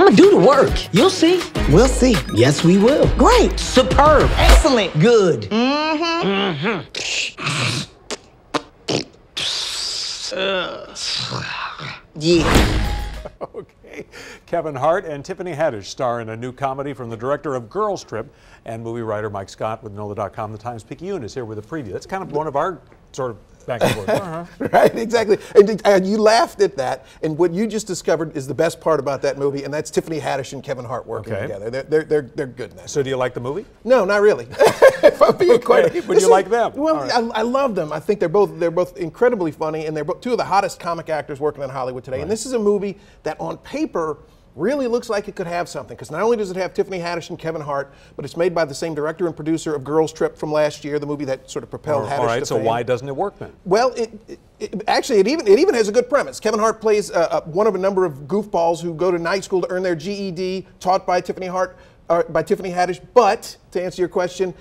I'm gonna do the work. You'll see. We'll see. Yes, we will. Great. Superb. Excellent. Good. Yeah. Okay. Kevin Hart and Tiffany Haddish star in a new comedy from the director of Girls Trip and movie writer Mike Scott with NOLA.com. The Times-Picayune is here with a preview. That's kind of one of our sort of back and forth. Right, exactly. And you laughed at that, and what you just discovered is the best part about that movie, and that's Tiffany Haddish and Kevin Hart working together. They're good in that. So do you like the movie? No, not really. If I'm being quite, but you like them? Well, right. I love them. I think they're both incredibly funny, and they're two of the hottest comic actors working in Hollywood today. Right. And this is a movie that on paper really looks like it could have something, because not only does it have Tiffany Haddish and Kevin Hart, but it's made by the same director and producer of Girls Trip from last year, the movie that sort of propelled Haddish to fame. All right, so why doesn't it work then? Well, actually, it even has a good premise. Kevin Hart plays one of a number of goofballs who go to night school to earn their GED, taught by Tiffany Haddish. But to answer your question,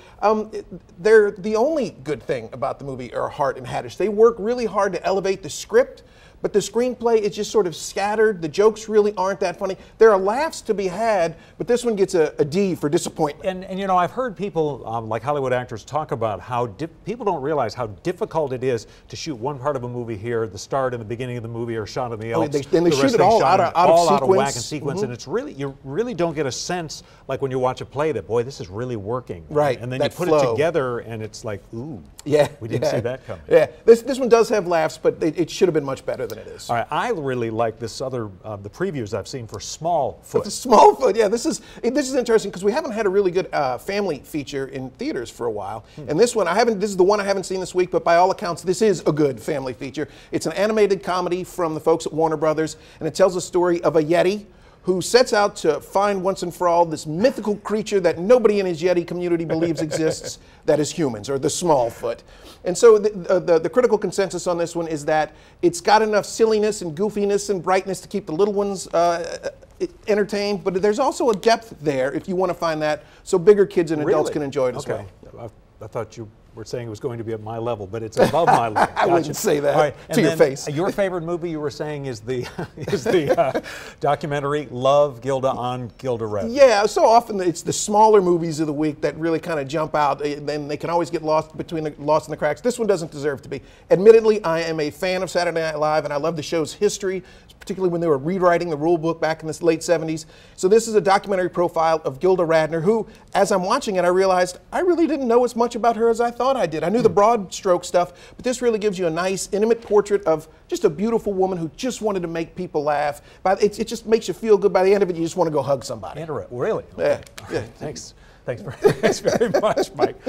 they're the only good thing about the movie are Hart and Haddish. They work really hard to elevate the script, but the screenplay is just sort of scattered. The jokes really aren't that funny. There are laughs to be had, but this one gets a D for disappointment. And you know, I've heard people, like Hollywood actors, talk about how people don't realize how difficult it is to shoot one part of a movie here. The start and the beginning of the movie are shot in the Alps. They shoot it all out of whack and sequence, and it's really, you really don't get a sense, like when you watch a play, that boy, this is really working. Right. And then you put it together, and it's like, ooh, yeah, we didn't see that coming. Yeah, this one does have laughs, but it should have been much better than it is. All right, I really like this other the previews I've seen for Smallfoot. But the Smallfoot, yeah, this is interesting because we haven't had a really good family feature in theaters for a while, and this one this is the one I haven't seen this week, but by all accounts, this is a good family feature. It's an animated comedy from the folks at Warner Brothers, and it tells the story of a Yeti who sets out to find once and for all this mythical creature that nobody in his Yeti community believes exists, that is humans, or the Smallfoot. And so the critical consensus on this one is that it's got enough silliness and goofiness and brightness to keep the little ones entertained, but there's also a depth there if you want to find that, so bigger kids and adults can enjoy it as well. I thought you were saying it was going to be at my level, but it's above my level. Gotcha. I wouldn't say that to your face. Your favorite movie, you were saying, is the documentary Love, Gilda on Gilda Radner. Yeah, so often it's the smaller movies of the week that really kind of jump out. Then they can always get lost in the cracks. This one doesn't deserve to be. Admittedly, I am a fan of Saturday Night Live, and I love the show's history, particularly when they were rewriting the rule book back in the late 70s. So this is a documentary profile of Gilda Radner, who, as I'm watching it, I realized I really didn't know as much about her as I thought I did. I knew the broad stroke stuff, but this really gives you a nice, intimate portrait of just a beautiful woman who just wanted to make people laugh. But it just makes you feel good. By the end of it, you just want to go hug somebody. Really? Okay. Yeah. Thanks. Thanks very much, Mike.